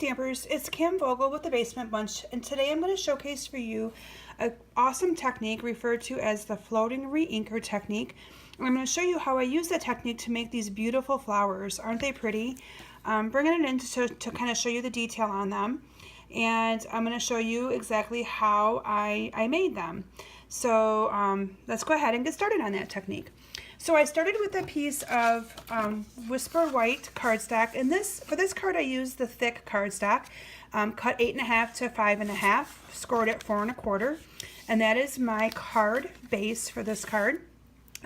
Stampers, it's Kim Vogel with the Basement Bunch, and today I'm going to showcase for you an awesome technique referred to as the floating re-inker technique. I'm going to show you how I use the technique to make these beautiful flowers. Aren't they pretty? Bringing it in to kind of show you the detail on them, and I'm going to show you exactly how I made them. So let's go ahead and get started on that technique. So I started with a piece of Whisper White cardstock, and for this card I used the thick cardstock, cut 8.5 to 5.5, scored at 4 1/4, and that is my card base for this card.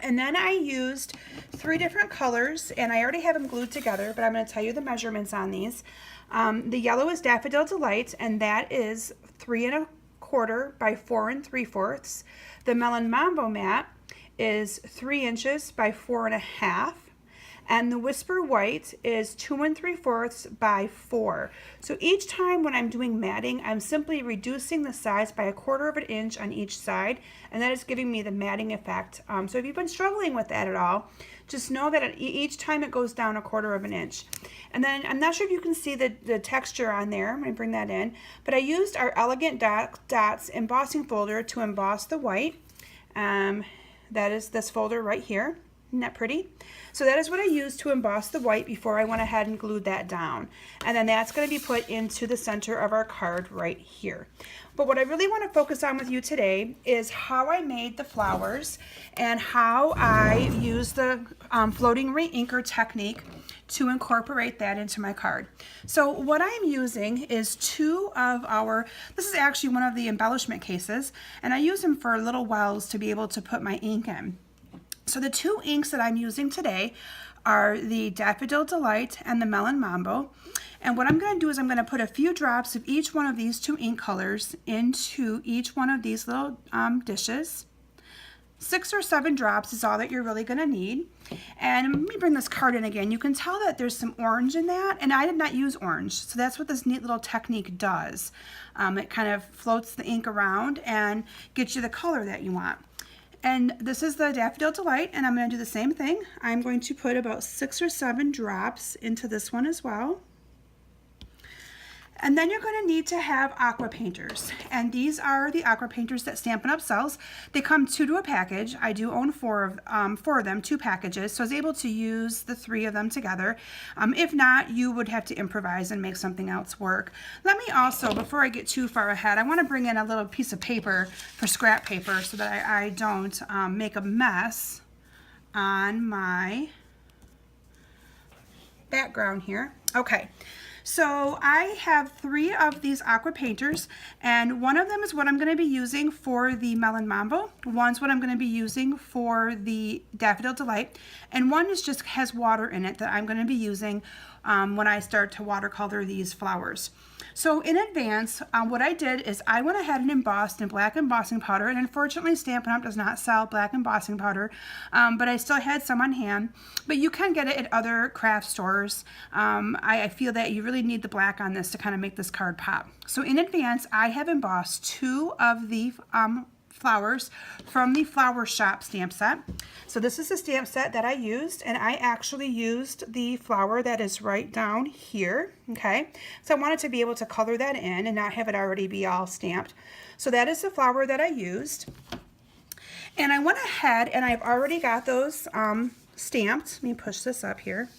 And then I used 3 different colors, and I already have them glued together, but I'm going to tell you the measurements on these. The yellow is Daffodil Delight, and that is 3 1/4 by 4 3/4. The Melon Mambo Mat is 3 inches by 4 1/2, and the Whisper White is 2 3/4 by 4. So each time when I'm doing matting, I'm simply reducing the size by 1/4 of an inch on each side, and that is giving me the matting effect. So if you've been struggling with that at all, just know that each time it goes down 1/4 of an inch. And then I'm not sure if you can see the texture on there. I'm going to bring that in, but I used our Elegant Dots embossing folder to emboss the white. That is this folder right here. Isn't that pretty? So that is what I used to emboss the white before I went ahead and glued that down. And then that's going to be put into the center of our card right here. But what I really want to focus on with you today is how I made the flowers and how I use the floating re-inker technique to incorporate that into my card. So what I'm using is this is actually one of the embellishment cases, and I use them for little wells to be able to put my ink in. So the 2 inks that I'm using today are the Daffodil Delight and the Melon Mambo. And what I'm going to do is I'm going to put a few drops of each one of these 2 ink colors into each one of these little dishes. 6 or 7 drops is all that you're really going to need. And let me bring this card in again. You can tell that there's some orange in that, and I did not use orange. So that's what this neat little technique does. It kind of floats the ink around and gets you the color that you want. And this is the Daffodil Delight, and I'm going to do the same thing. I'm going to put about 6 or 7 drops into this one as well. And then you're going to need to have aqua painters, and these are the aqua painters that Stampin' Up sells. They come 2 to a package. I do own 4 of them, 2 packages, so I was able to use the 3 of them together. If not, you would have to improvise and make something else work. Let me also, before I get too far ahead, I want to bring in a little piece of paper for scrap paper so that I don't make a mess on my background here. Okay. So I have 3 of these aqua painters, and one of them is what I'm going to be using for the Melon Mambo. One's what I'm going to be using for the Daffodil Delight, and one is just has water in it that I'm going to be using when I start to watercolor these flowers. So in advance, what I did is I went ahead and embossed in black embossing powder, and unfortunately Stampin' Up does not sell black embossing powder, but I still had some on hand. But you can get it at other craft stores. I feel that you really need the black on this to kind of make this card pop. So in advance, I have embossed 2 of the flowers from the Flower Shop stamp set. So this is the stamp set that I used, and I actually used the flower that is right down here, okay? So I wanted to be able to color that in and not have it already be all stamped. So that is the flower that I used. And I went ahead and I've already got those stamped. Let me push this up here.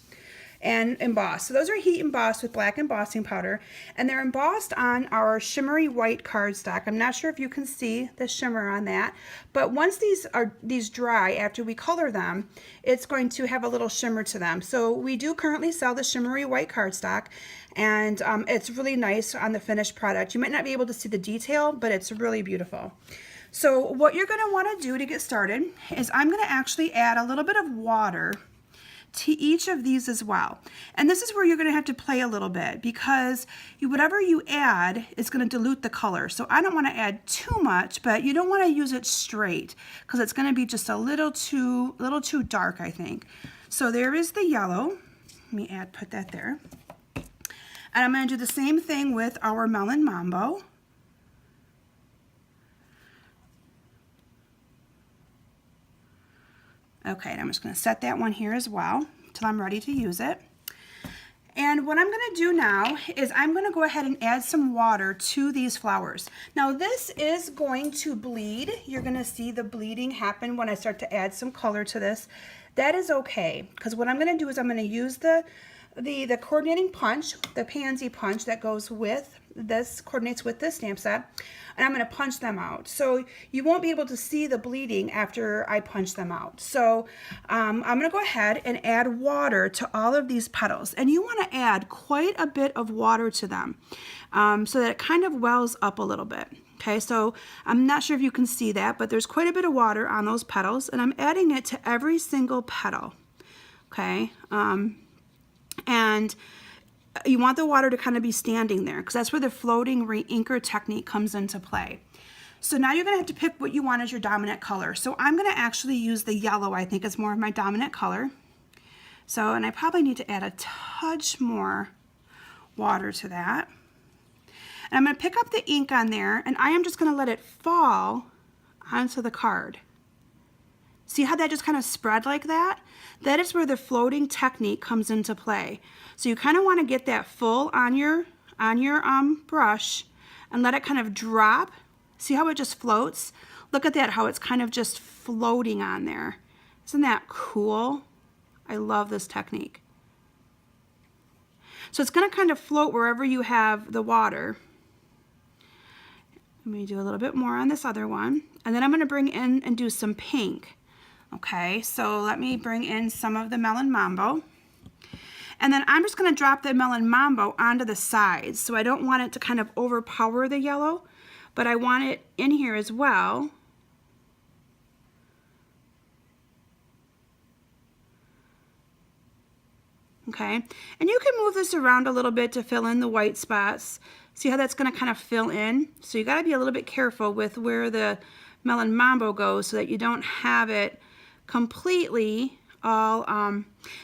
And embossed. So those are heat embossed with black embossing powder, and they're embossed on our shimmery white cardstock. I'm not sure if you can see the shimmer on that, but once these dry after we color them, it's going to have a little shimmer to them. So we do currently sell the shimmery white cardstock, and it's really nice on the finished product. You might not be able to see the detail, but it's really beautiful. So what you're going to want to do to get started is I'm going to actually add a little bit of water to each of these as well. And this is where you're going to have to play a little bit, because whatever you add is going to dilute the color. So I don't want to add too much, but you don't want to use it straight because it's going to be just a little too dark, I think. So there is the yellow. Let me put that there. And I'm going to do the same thing with our Melon Mambo. Okay, and I'm just going to set that one here as well until I'm ready to use it. And what I'm going to do now is I'm going to go ahead and add some water to these flowers. Now this is going to bleed. You're going to see the bleeding happen when I start to add some color to this. That is okay, because what I'm going to do is I'm going to use the coordinating punch, the Pansy punch that goes with this, coordinates with this stamp set, and I'm going to punch them out. So you won't be able to see the bleeding after I punch them out. So I'm going to go ahead and add water to all of these petals, and you want to add quite a bit of water to them so that it kind of wells up a little bit. Okay, so I'm not sure if you can see that, but there's quite a bit of water on those petals, and I'm adding it to every single petal. Okay, and you want the water to kind of be standing there, because that's where the floating re-inker technique comes into play. So now you're going to have to pick what you want as your dominant color. So I'm going to actually use the yellow. I think is more of my dominant color. So, and I probably need to add a touch more water to that. And I'm going to pick up the ink on there, and I am just going to let it fall onto the card. See how that just kind of spread like that? That is where the floating technique comes into play. So you kind of want to get that full on your brush and let it kind of drop. See how it just floats? Look at that, how it's kind of just floating on there. Isn't that cool? I love this technique. So it's going to kind of float wherever you have the water. Let me do a little bit more on this other one. And then I'm going to bring in and do some pink. Okay, so let me bring in some of the Melon Mambo. And then I'm just going to drop the Melon Mambo onto the sides. So I don't want it to kind of overpower the yellow, but I want it in here as well. Okay, and you can move this around a little bit to fill in the white spots. See how that's going to kind of fill in? So you got to be a little bit careful with where the Melon Mambo goes so that you don't have it completely all,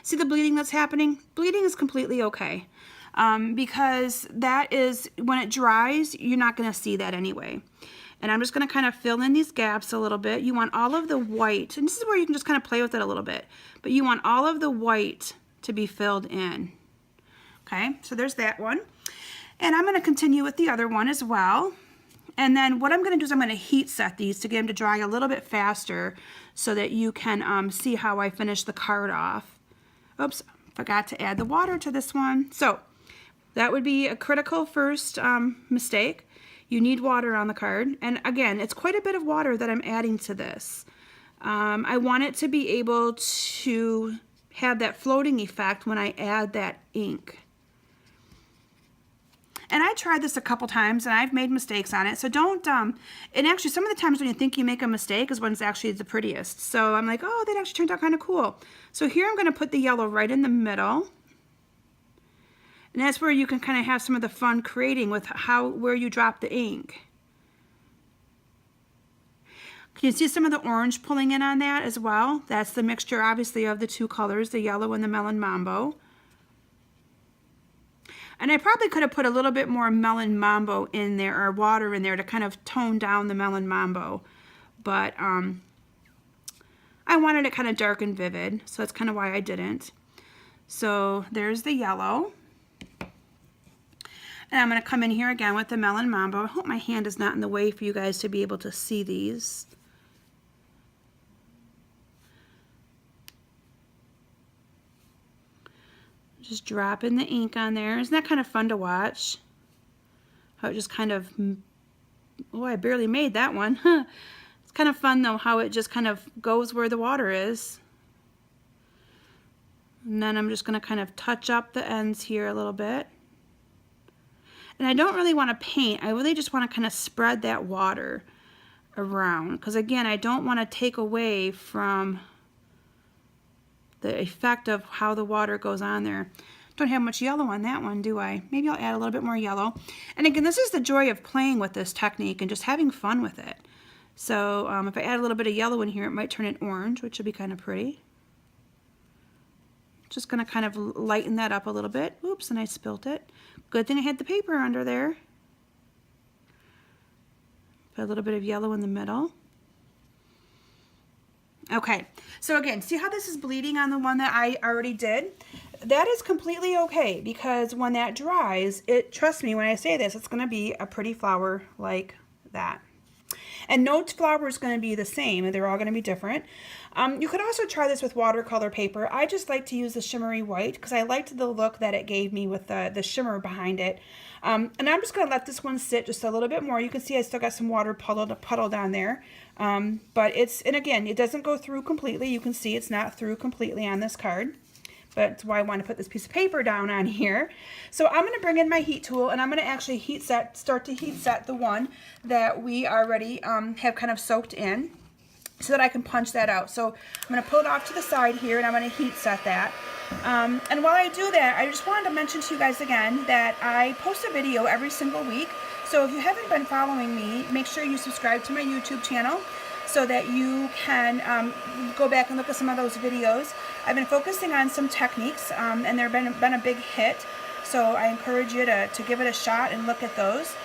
see the bleeding that's happening? Bleeding is completely okay because that is, when it dries, you're not going to see that anyway. And I'm just going to kind of fill in these gaps a little bit. You want all of the white, and this is where you can just kind of play with it a little bit, but you want all of the white to be filled in. Okay, so there's that one. And I'm going to continue with the other one as well. And then what I'm going to do is I'm going to heat set these to get them to dry a little bit faster so that you can see how I finish the card off. Oops, forgot to add the water to this one. So that would be a critical first mistake. You need water on the card. And again, it's quite a bit of water that I'm adding to this. I want it to be able to have that floating effect when I add that ink. And I tried this a couple times and I've made mistakes on it. So don't, and actually some of the times when you think you make a mistake is when it's actually the prettiest. So I'm like, oh, that actually turned out kind of cool. So here I'm going to put the yellow right in the middle. And that's where you can kind of have some of the fun creating with where you drop the ink. Can you see some of the orange pulling in on that as well? That's the mixture obviously of the two colors, the yellow and the Melon Mambo. And I probably could have put a little bit more Melon Mambo in there, or water in there, to kind of tone down the Melon Mambo. But I wanted it kind of dark and vivid, so that's kind of why I didn't. So there's the yellow. And I'm going to come in here again with the Melon Mambo. I hope my hand is not in the way for you guys to be able to see these. Just dropping the ink on there. Isn't that kind of fun to watch? How it just kind of, oh, I barely made that one. It's kind of fun though how it just kind of goes where the water is. And then I'm just going to kind of touch up the ends here a little bit. And I don't really want to paint. I really just want to kind of spread that water around. Because again, I don't want to take away from the effect of how the water goes on there. Don't have much yellow on that one, do I? Maybe I'll add a little bit more yellow. And again, this is the joy of playing with this technique and just having fun with it. So if I add a little bit of yellow in here, it might turn it orange, which would be kind of pretty. Just going to kind of lighten that up a little bit. Oops, and I spilt it. Good thing I had the paper under there. Put a little bit of yellow in the middle. Okay, so again, see how this is bleeding on the one that I already did? that is completely okay, because when that dries, trust me when I say this, it's going to be a pretty flower like that. And no flower is going to be the same. They're all going to be different. You could also try this with watercolor paper. I just like to use the shimmery white because I liked the look that it gave me with the shimmer behind it. And I'm just going to let this one sit just a little bit more. You can see I still got some water puddled on there. But and again, it doesn't go through completely. You can see it's not through completely on this card. But that's why I want to put this piece of paper down on here. So I'm going to bring in my heat tool, and I'm going to actually start to heat set the one that we already have kind of soaked in, so that I can punch that out. So I'm going to pull it off to the side here, and I'm going to heat set that. And while I do that, I just wanted to mention to you guys again that I post a video every single week. So if you haven't been following me, make sure you subscribe to my YouTube channel so that you can go back and look at some of those videos. I've been focusing on some techniques, and they've been a big hit. So I encourage you to give it a shot and look at those.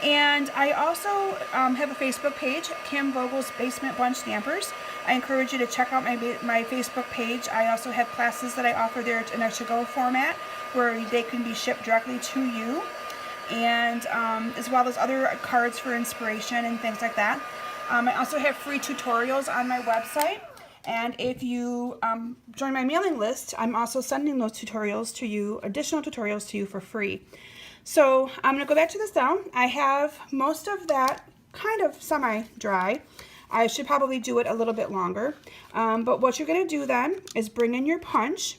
And I also have a Facebook page, Kim Vogel's Basement Bunch Stampers. I encourage you to check out my Facebook page. I also have classes that I offer there in a to-go format where they can be shipped directly to you, and as well as other cards for inspiration and things like that. I also have free tutorials on my website, and if you join my mailing list, I'm also sending those tutorials to you, additional tutorials to you for free. So I'm going to go back to this down. I have most of that kind of semi-dry. I should probably do it a little bit longer. But what you're going to do then is bring in your punch,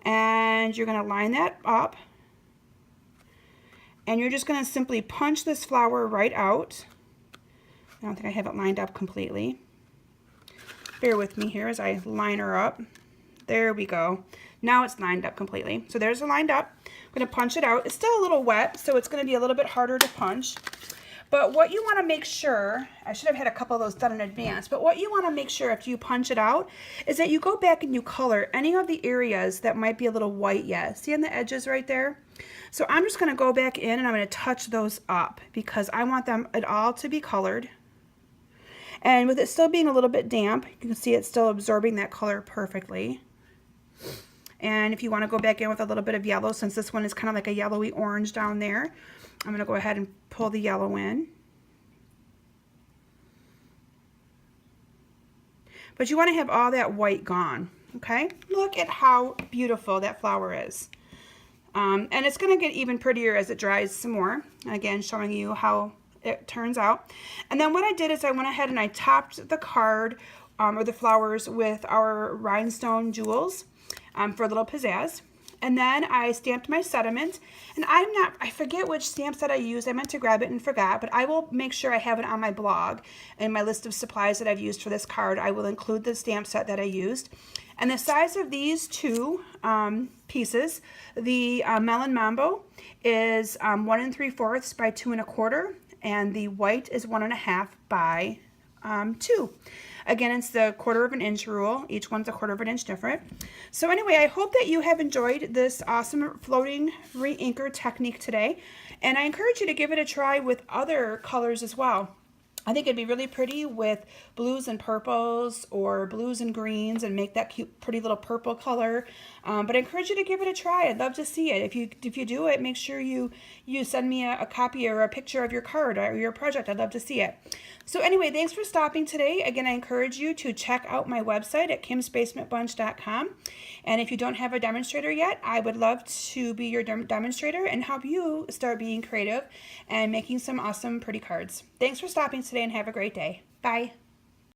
and you're going to line that up, and you're just going to simply punch this flower right out. I don't think I have it lined up completely. Bear with me here as I line her up. There we go. Now it's lined up completely. So there's it lined up. I'm going to punch it out. It's still a little wet, so it's going to be a little bit harder to punch. But what you want to make sure, I should have had a couple of those done in advance, but what you want to make sure after you punch it out is that you go back and you color any of the areas that might be a little white yet. See on the edges right there? So I'm just going to go back in and I'm going to touch those up because I want them all to be colored. And with it still being a little bit damp, you can see it's still absorbing that color perfectly. And if you want to go back in with a little bit of yellow, since this one is kind of like a yellowy orange down there, I'm going to go ahead and pull the yellow in. But you want to have all that white gone, okay? Look at how beautiful that flower is. And it's going to get even prettier as it dries some more. Again, showing you how it turns out. And then what I did is I went ahead and I topped the card or the flowers with our rhinestone jewels for a little pizzazz. And then I stamped my sediment, and I forget which stamp set I used. I meant to grab it and forgot, but I will make sure I have it on my blog. In my list of supplies that I've used for this card, I will include the stamp set that I used. And the size of these two pieces, the Melon Mambo is 1 3/4 by 2 1/4, and the white is 1 1/2 by 2. Again, it's the 1/4 of an inch rule. Each one's a 1/4 of an inch different. So anyway, I hope that you have enjoyed this awesome floating re-inker technique today. And I encourage you to give it a try with other colors as well. I think it'd be really pretty with blues and purples or blues and greens and make that cute, pretty little purple color. But I encourage you to give it a try. I'd love to see it. If you do it, make sure you send me a copy or a picture of your card or your project. I'd love to see it. So anyway, thanks for stopping today. Again, I encourage you to check out my website at kimsbasementbunch.com. And if you don't have a demonstrator yet, I would love to be your demonstrator and help you start being creative and making some awesome, pretty cards. Thanks for stopping today and have a great day. Bye.